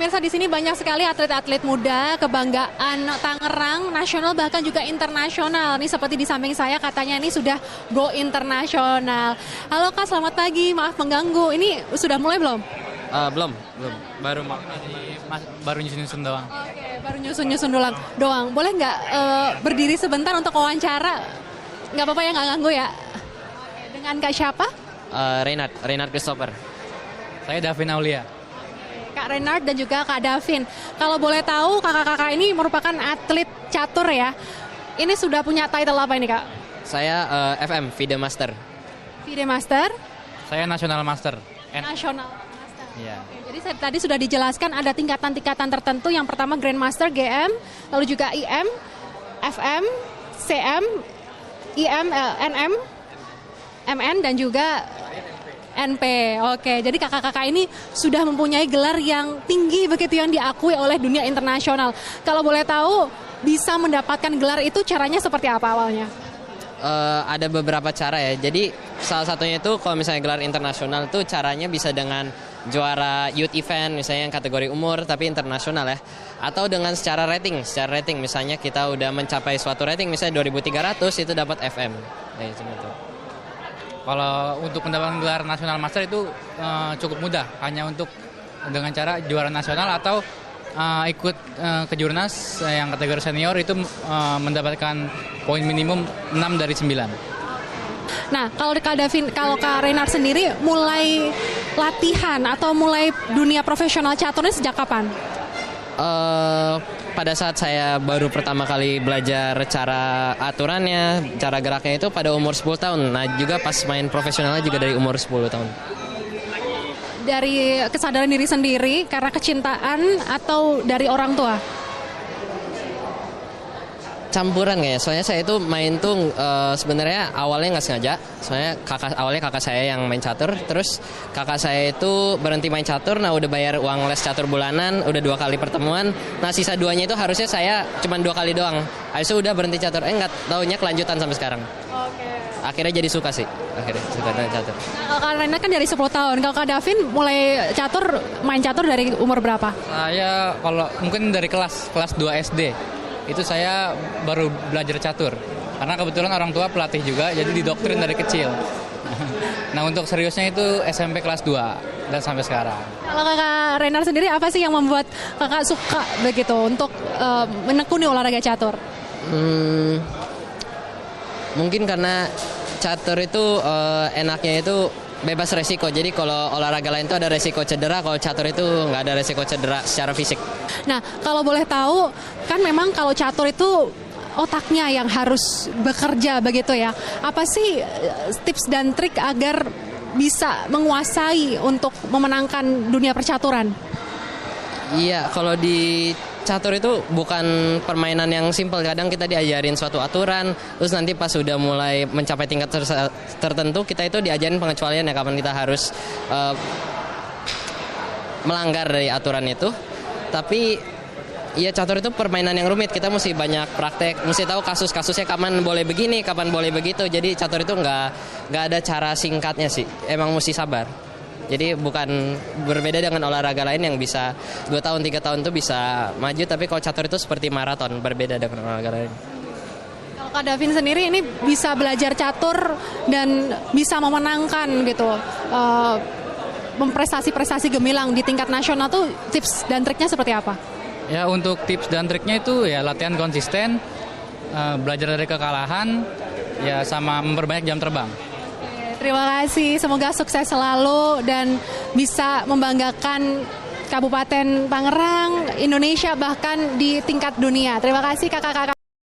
Pemirsa, di sini banyak sekali atlet-atlet muda, kebanggaan Tangerang, nasional bahkan juga internasional. Ini seperti di samping saya katanya ini sudah go internasional. Halo Kak, selamat pagi. Maaf mengganggu. Ini sudah mulai belum? Belum. Baru nyusun doang. Oke, baru nyusun doang. Boleh nggak berdiri sebentar untuk wawancara? Nggak apa-apa ya, nggak ganggu ya? Oke, dengan Kak siapa? Reynard Christopher. Saya Davin Aulia. Kak Reynard dan juga Kak Davin. Kalau boleh tahu, kakak-kakak ini merupakan atlet catur ya. Ini sudah punya title apa ini Kak? Saya FM, FIDE Master. FIDE Master? Saya National Master. National Master. Iya. Oke, jadi tadi sudah dijelaskan ada tingkatan-tingkatan tertentu. Yang pertama Grandmaster, GM, lalu juga IM, FM, CM, IM, NM, MN, dan juga NP. Oke, jadi kakak-kakak ini sudah mempunyai gelar yang tinggi begitu, yang diakui oleh dunia internasional. Kalau boleh tahu, bisa mendapatkan gelar itu caranya seperti apa awalnya? Ada beberapa cara ya. Jadi salah satunya itu kalau misalnya gelar internasional itu caranya bisa dengan juara youth event misalnya yang kategori umur tapi internasional ya. Atau dengan secara rating. Secara rating misalnya kita udah mencapai suatu rating misalnya 2300 itu dapat FM. Kayak gitu. Kalau untuk mendapatkan gelar National Master itu cukup mudah, hanya untuk dengan cara juara nasional atau ikut kejurnas yang kategori senior itu mendapatkan poin minimum 6 dari 9. Nah, kalau Kak Davin, kalau Kak Reynard sendiri mulai latihan atau mulai dunia profesional caturnya sejak kapan? Pada saat saya baru pertama kali belajar cara aturannya, cara geraknya itu pada umur 10 tahun. Nah juga pas main profesionalnya juga dari umur 10 tahun. Dari kesadaran diri sendiri, karena kecintaan, atau dari orang tua? Campuran kayaknya, soalnya saya itu main tuh sebenarnya awalnya nggak sengaja. Soalnya awalnya kakak saya yang main catur, terus kakak saya itu berhenti main catur, nah udah bayar uang les catur bulanan, udah 2 kali pertemuan, nah sisa 2-nya itu harusnya saya cuma 2 kali doang. Habis itu udah berhenti catur, nggak taunya kelanjutan sampai sekarang. Oke. Akhirnya jadi suka sih, akhirnya suka dengan catur. Nah, kalau Kak Reynard kan dari 10 tahun, kalau Kak Davin mulai main catur dari umur berapa? Saya kalau mungkin dari kelas 2 SD. Itu saya baru belajar catur. Karena kebetulan orang tua pelatih juga, jadi didoktrin dari kecil. Nah untuk seriusnya itu SMP kelas 2 dan sampai sekarang. Kalau Kakak Reynard sendiri, apa sih yang membuat Kakak suka begitu untuk menekuni olahraga catur? Mungkin karena catur itu enaknya itu bebas resiko. Jadi kalau olahraga lain itu ada resiko cedera, kalau catur itu nggak ada resiko cedera secara fisik. Nah, kalau boleh tahu, kan memang kalau catur itu otaknya yang harus bekerja begitu ya. Apa sih tips dan trik agar bisa menguasai untuk memenangkan dunia percaturan? Iya, kalau di catur itu bukan permainan yang simpel. Kadang kita diajarin suatu aturan, terus nanti pas sudah mulai mencapai tingkat tertentu, kita itu diajarin pengecualian ya, kapan kita harus melanggar dari aturan itu. Tapi ya catur itu permainan yang rumit, kita mesti banyak praktek, mesti tahu kasus-kasusnya kapan boleh begini, kapan boleh begitu. Jadi catur itu nggak ada cara singkatnya sih, emang mesti sabar. Jadi bukan berbeda dengan olahraga lain yang bisa 2 tahun, 3 tahun tuh bisa maju. Tapi kalau catur itu seperti maraton, berbeda dengan olahraga lain. Kalau Kak Davin sendiri ini bisa belajar catur dan bisa memenangkan gitu, prestasi-prestasi gemilang di tingkat nasional tuh tips dan triknya seperti apa? Ya untuk tips dan triknya itu ya latihan konsisten, belajar dari kekalahan, ya sama memperbanyak jam terbang. Terima kasih, semoga sukses selalu dan bisa membanggakan Kabupaten Tangerang, Indonesia, bahkan di tingkat dunia. Terima kasih kakak-kakak.